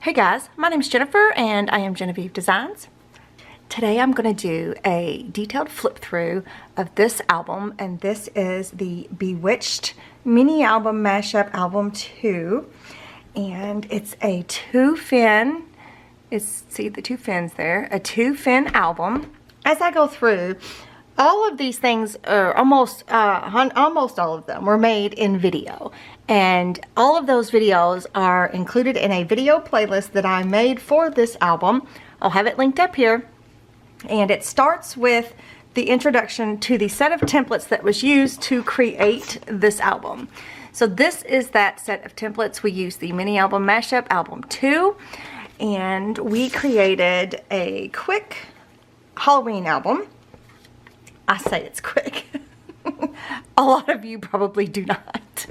Hey guys, my name is Jennifer and I am Genevieve Designs. Today I'm going to do a detailed flip through of this album, and this is the Bewitched mini album mashup album 2, and it's a 2-fin, see the 2 fins there, a 2-fin album. As I go through, all of these things are almost all of them were made in video, and all of those videos are included in a video playlist that I made for this album. I'll have it linked up here, and it starts with the introduction to the set of templates that was used to create this album. So this is that set of templates. We used the mini album mashup album 2, and we created a quick Halloween album. I say it's quick. A lot of you probably do not.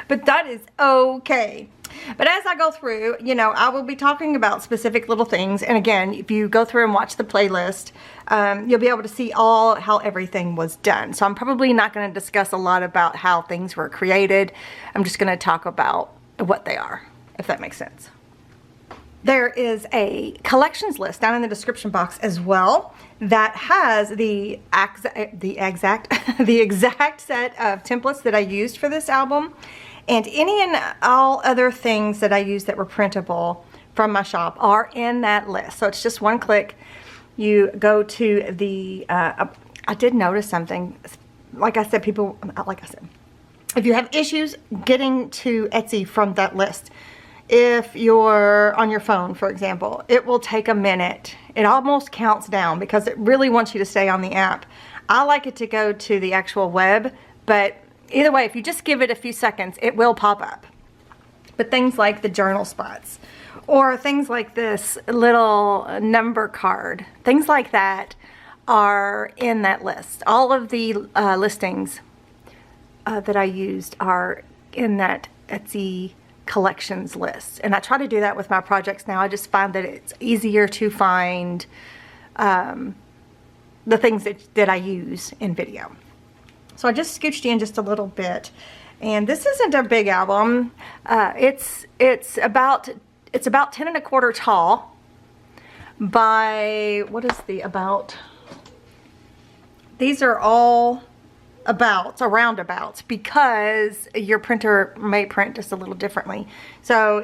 But that is okay. But as I go through, you know, I will be talking about specific little things. And again, if you go through and watch the playlist, you'll be able to see how everything was done. So I'm probably not going to discuss a lot about how things were created. I'm just going to talk about what they are, if that makes sense. There is a collections list down in the description box as well that has the exact set of templates that I used for this album, and any and all other things that I used that were printable from my shop are in that list. So it's just one click. You go to the, I did notice something. Like I said, if you have issues getting to Etsy from that list, if you're on your phone, for example, it will take a minute. It almost counts down because it really wants you to stay on the app. I like it to go to the actual web, but either way, if you just give it a few seconds, it will pop up. But things like the journal spots, or things like this little number card, things like that are in that list. All of the listings that I used are in that Etsy collections list, and I try to do that with my projects now. I just find that it's easier to find the things that I use in video. So I just scooched in just a little bit, and this isn't a big album. It's about 10 1/4 tall by, what is the about? These are all roundabouts because your printer may print just a little differently. So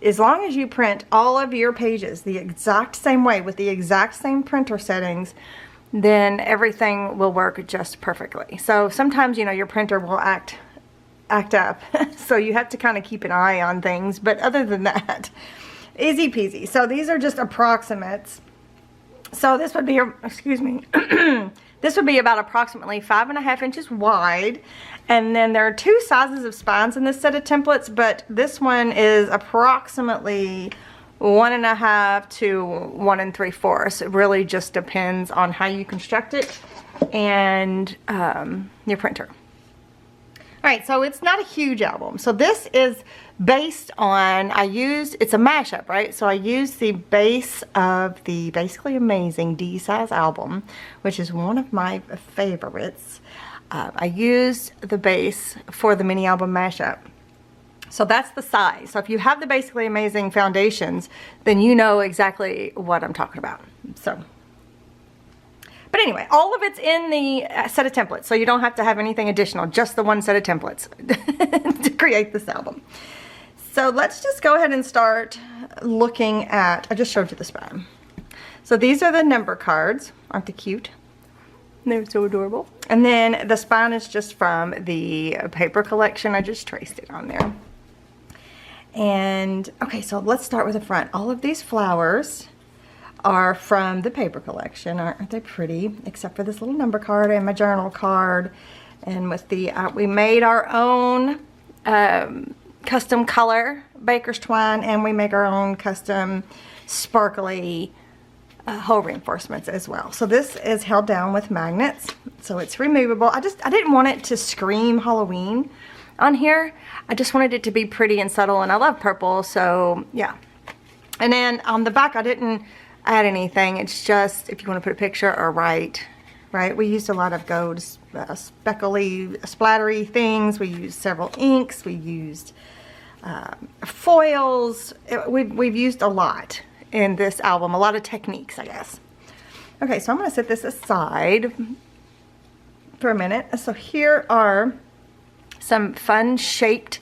as long as you print all of your pages the exact same way with the exact same printer settings, then everything will work just perfectly. So sometimes, you know, your printer will act up. So you have to kind of keep an eye on things, but other than that, easy peasy. So these are just approximates. So this would be, excuse me, this would be about approximately 5.5 inches wide, and then there are 2 sizes of spines in this set of templates, but this one is approximately 1.5 to 1 3/4. It really just depends on how you construct it and your printer. Alright, so it's not a huge album. So this is based on, it's a mashup, right? So I used the base of the Basically Amazing D-size album, which is one of my favorites. I used the base for the mini album mashup. So that's the size. So if you have the Basically Amazing foundations, then you know exactly what I'm talking about. So, but anyway, all of it's in the set of templates, so you don't have to have anything additional, just the one set of templates to create this album. So let's just go ahead and start looking at, I just showed you the spine. So these are the number cards. Aren't they cute? They're so adorable. And then the spine is just from the paper collection. I just traced it on there. And okay, so let's start with the front. All of these flowers are from the paper collection. Aren't they pretty? Except for this little number card and my journal card. And with the, we made our own custom color baker's twine, and we make our own custom sparkly hole reinforcements as well. So this is held down with magnets, so it's removable. I didn't want it to scream Halloween on here. I just wanted it to be pretty and subtle, and I love purple, so yeah. And then on the back I didn't add anything. It's just if you want to put a picture or write, right? We used a lot of gold speckly, splattery things. We used several inks. We used foils. We've used a lot in this album, a lot of techniques, I guess. Okay, so I'm going to set this aside for a minute. So here are some fun shaped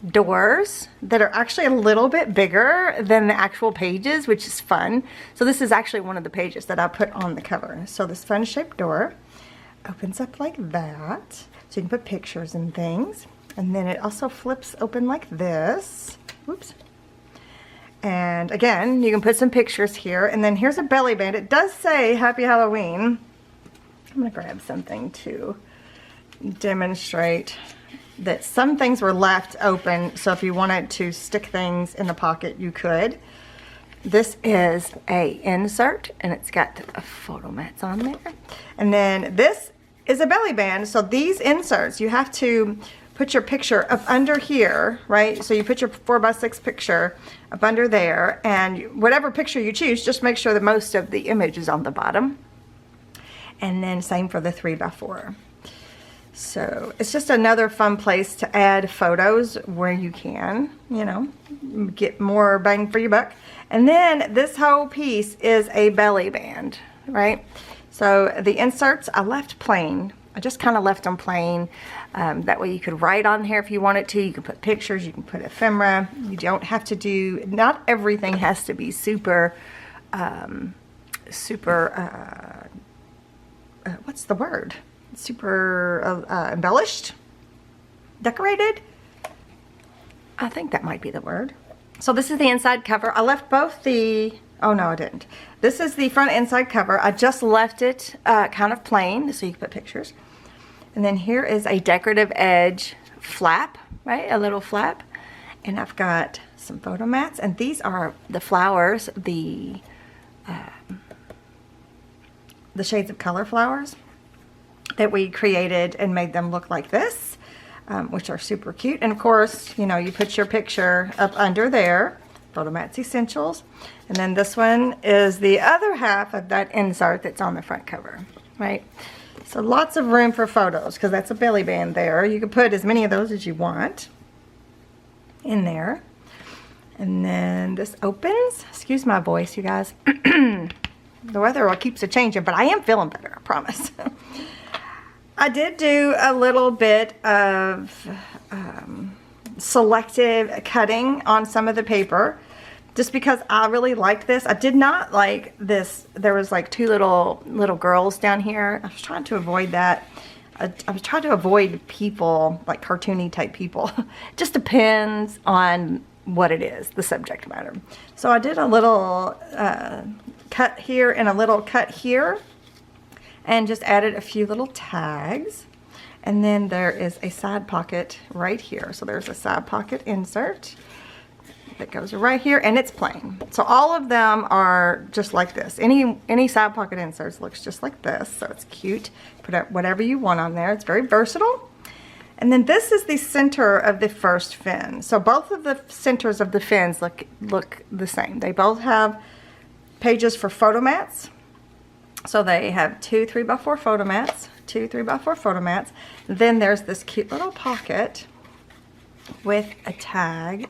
doors that are actually a little bit bigger than the actual pages, which is fun. So this is actually one of the pages that I put on the cover. So this fun shaped door opens up like that, so you can put pictures and things. And then it also flips open like this. Whoops. And again, you can put some pictures here. And then here's a belly band. It does say Happy Halloween. I'm gonna grab something to demonstrate that some things were left open, so if you wanted to stick things in the pocket, you could. This is a insert, and it's got a photo mats on there. And then this is a belly band, so these inserts, you have to put your picture up under here, right? So you put your 4x6 picture up under there, and whatever picture you choose, just make sure that most of the image is on the bottom. And then same for the 3x4. So it's just another fun place to add photos where you can, you know, get more bang for your buck. And then this whole piece is a belly band, right? So the inserts I left plain. I just kind of left them plain. That way you could write on here if you wanted to. You can put pictures, you can put ephemera. You don't have to do, not everything has to be super, what's the word? Super embellished, decorated. I think that might be the word. So this is the inside cover. I left both the, oh no I didn't. This is the front inside cover. I just left it kind of plain so you can put pictures. And then here is a decorative edge flap, right? A little flap. And I've got some photo mats, and these are the flowers, the shades of color flowers that we created and made them look like this, which are super cute. And of course, you know, you put your picture up under there, Photo Mats Essentials. And then this one is the other half of that insert that's on the front cover, right? So lots of room for photos, because that's a belly band there. You can put as many of those as you want in there. And then this opens. Excuse my voice, you guys. The weather keeps it changing, but I am feeling better, I promise. I did do a little bit of selective cutting on some of the paper just because I really liked this. I did not like this. There was like two little girls down here. I was trying to avoid that. I was trying to avoid people, like cartoony type people. It just depends on what it is, the subject matter. So I did a little cut here and a little cut here, and just added a few little tags. And then there is a side pocket right here. So there's a side pocket insert that goes right here, and it's plain. So all of them are just like this. Any side pocket inserts looks just like this, so it's cute. Put up whatever you want on there. It's very versatile. And then this is the center of the first fin. So both of the centers of the fins look the same. They both have pages for photo mats. So they have two 3x4 photo mats, two 3x4 photo mats. Then there's this cute little pocket with a tag.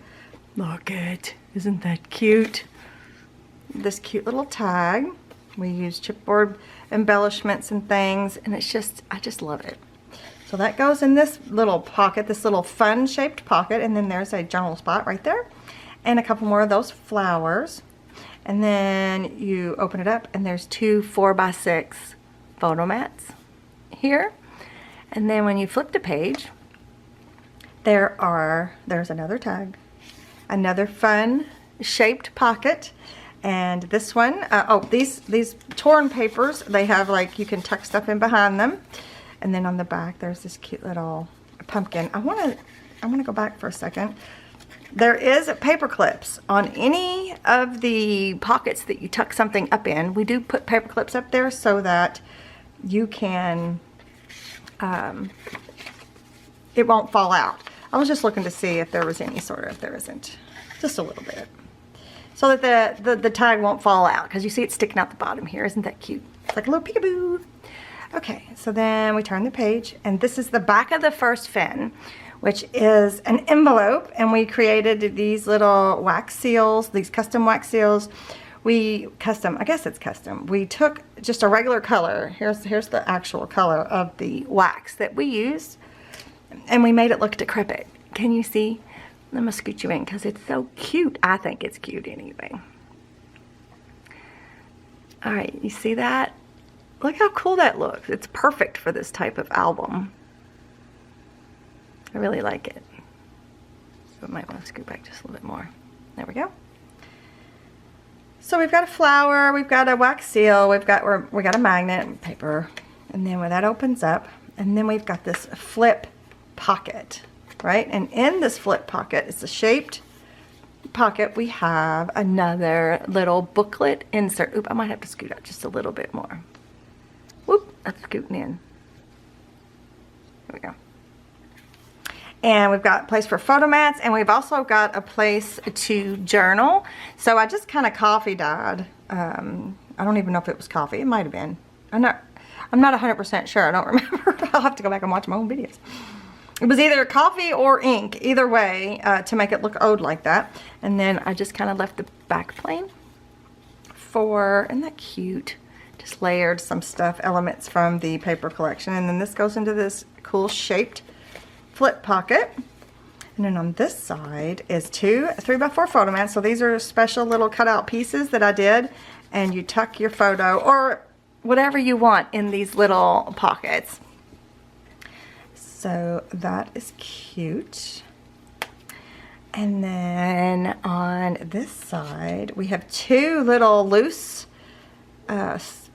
Look it, isn't that cute? This cute little tag. We use chipboard embellishments and things, and it's just, I just love it. So that goes in this little pocket, this little fun shaped pocket, and then there's a journal spot right there, and a couple more of those flowers. And then you open it up, and there's two 4x6 photo mats here. And then when you flip the page, there's another tag, another fun shaped pocket, and this one, these torn papers, they have like, you can tuck stuff in behind them. And then on the back, there's this cute little pumpkin. I want to go back for a second. There is paper clips on any of the pockets that you tuck something up in. We do put paper clips up there so that you can, it won't fall out. I was just looking to see if there was any sort of, there isn't, just a little bit. So that the tag won't fall out, because you see it sticking out the bottom here. Isn't that cute? It's like a little peekaboo. Okay, so then we turn the page, and this is the back of the first fin. which is an envelope, and we created these little wax seals, these custom wax seals. I guess it's custom. We took just a regular color. Here's the actual color of the wax that we used, and we made it look decrepit. Can you see? I'm gonna scoot you in because it's so cute. I think it's cute anyway. All right, you see that? Look how cool that looks. It's perfect for this type of album. I really like it. So I might want to scoot back just a little bit more. There we go. So we've got a flower, we've got a wax seal, we got a magnet and paper, and then when that opens up, and then we've got this flip pocket, right? And in this flip pocket, it's a shaped pocket, we have another little booklet insert. Oop, I might have to scoot out just a little bit more. Whoop, that's scooting in. There we go. And we've got a place for photo mats, and we've also got a place to journal. So I just kind of coffee dyed. I don't even know if it was coffee. It might have been. I'm not 100% sure. I don't remember. I'll have to go back and watch my own videos. It was either coffee or ink, either way, to make it look old like that. And then I just kind of left the back plain for, isn't that cute? Just layered some stuff, elements from the paper collection. And then this goes into this cool shaped flip pocket. And then on this side is two 3x4 photo mats. So these are special little cutout pieces that I did. And you tuck your photo or whatever you want in these little pockets. So that is cute. And then on this side, we have two little loose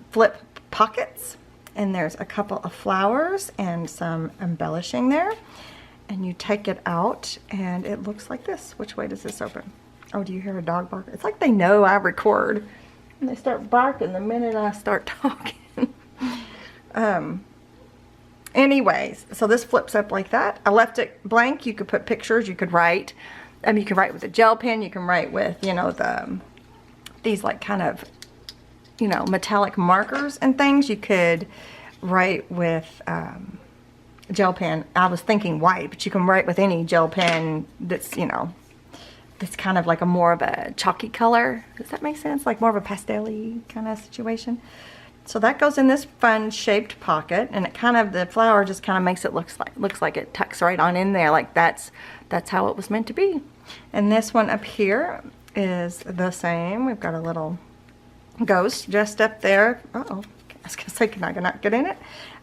flip pockets. And there's a couple of flowers and some embellishing there. And you take it out and it looks like this. Which way does this open? Oh, do you hear a dog bark? It's like they know I record. And they start barking the minute I start talking. Anyways, so this flips up like that. I left it blank. You could put pictures. You could write. You can write with a gel pen. You can write with, you know, these like kind of, you know, metallic markers and things. You could write with gel pen. I was thinking white, but you can write with any gel pen that's, you know, that's kind of like a more of a chalky color. Does that make sense? Like more of a pastel-y kind of situation. So that goes in this fun shaped pocket, and it kind of, the flower just kind of makes it looks like it tucks right on in there, like that's how it was meant to be. And this one up here is the same. We've got a little ghost just up there. Uh-oh, I was gonna say, can I not get in it?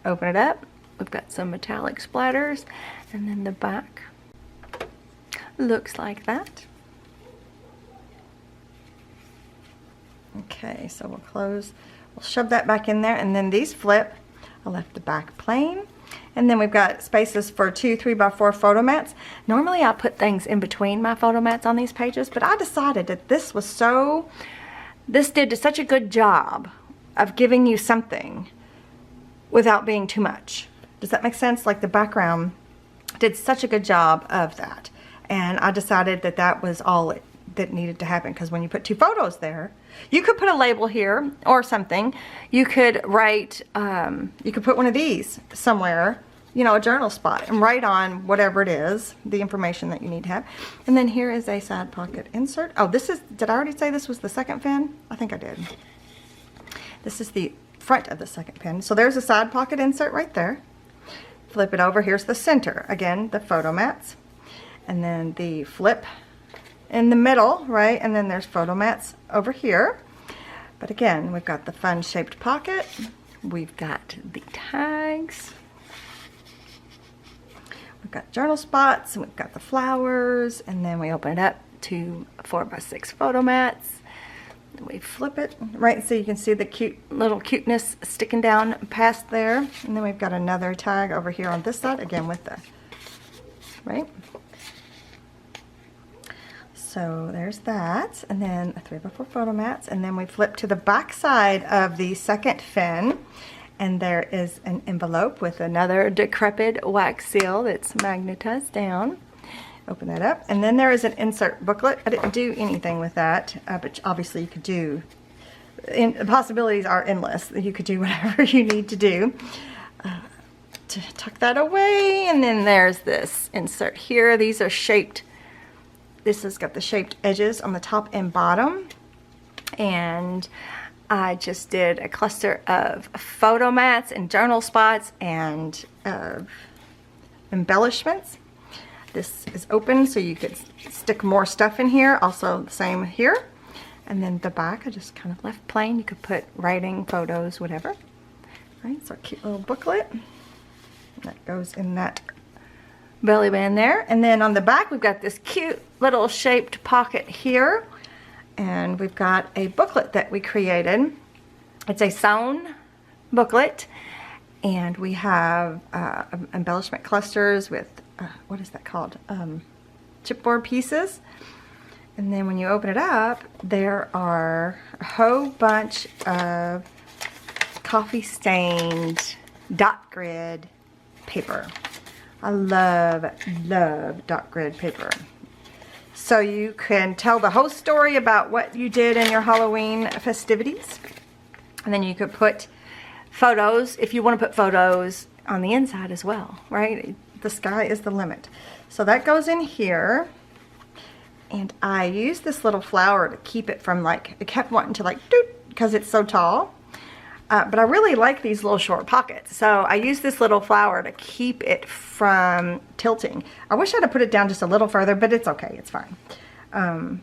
Open it up. We've got some metallic splatters, and then the back looks like that. Okay, so we'll shove that back in there, and then these flip. I left the back plain, and then we've got spaces for two 3x4 photo mats. Normally I put things in between my photo mats on these pages, but I decided that this did such a good job of giving you something without being too much. Does that make sense? Like the background did such a good job of that, and I decided that that was all that needed to happen, because when you put two photos there, you could put a label here or something. You could write, you could put one of these somewhere, you know, a journal spot, and write on whatever it is, the information that you need to have. And then here is a side pocket insert. Oh, this is, did I already say this was the second fin? I think I did. This is the front of the second pin. So there's a side pocket insert right there. Flip it over. Here's the center. Again, the photo mats. And then the flip in the middle, right? And then there's photo mats over here. But again, we've got the fun shaped pocket. We've got the tags. We've got journal spots, and we've got the flowers, and then we open it up to 4x6 photo mats. We flip it, right, so you can see the cute little cuteness sticking down past there. And then we've got another tag over here on this side, again with the, right? So there's that, and then a 3x4 photo mats, and then we flip to the back side of the second fin, and there is an envelope with another decrepit wax seal that's magnetized down. Open that up, and then there is an insert booklet. I didn't do anything with that, but obviously you could do, the possibilities are endless. You could do whatever you need to do to tuck that away. And then there's this insert here. These are shaped. This has got the shaped edges on the top and bottom. And I just did a cluster of photo mats and journal spots and embellishments. This is open so you could stick more stuff in here. Also the same here. And then the back I just kind of left plain. You could put writing, photos, whatever. All right, it's our cute little booklet. That goes in that belly band there. And then on the back we've got this cute little shaped pocket here. And we've got a booklet that we created. It's a sewn booklet. And we have embellishment clusters with, what is that called? Chipboard pieces. And then when you open it up, there are a whole bunch of coffee stained dot grid paper. I love dot grid paper. So you can tell the whole story about what you did in your Halloween festivities. And then you could put photos, if you want to put photos on the inside as well, right? The sky is the limit. So that goes in here. And I used this little flower to keep it from like, it kept wanting to like, doot, because it's so tall. But I really like these little short pockets. So I used this little flower to keep it from tilting. I wish I'd have put it down just a little further, but it's okay, it's fine.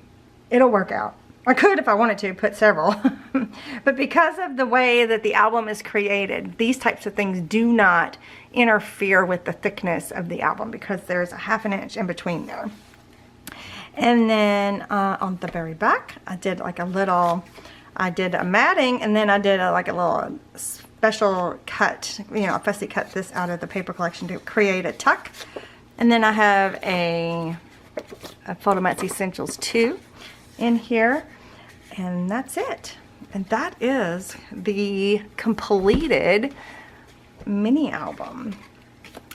It'll work out. I could, if I wanted to, put several. But because of the way that the album is created, these types of things do not interfere with the thickness of the album because there's a ½ inch in between there. And then on the very back, I did like a little, I did a matting, and then I did like a little special cut, you know, a fussy cut this out of the paper collection to create a tuck. And then I have a Photomats Essentials 2 in here, and that's it. And that is the completed mini album.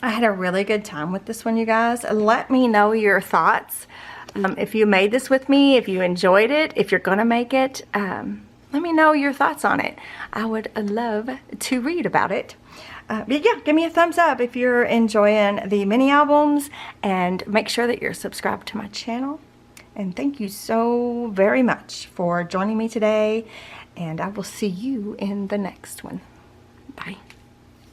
I had a really good time with this one, you guys. Let me know your thoughts. If you made this with me, if you enjoyed it, if you're gonna make it, let me know your thoughts on it. I would love to read about it. But yeah, give me a thumbs up if you're enjoying the mini albums, and make sure that you're subscribed to my channel. And thank you so very much for joining me today, and I will see you in the next one. Bye.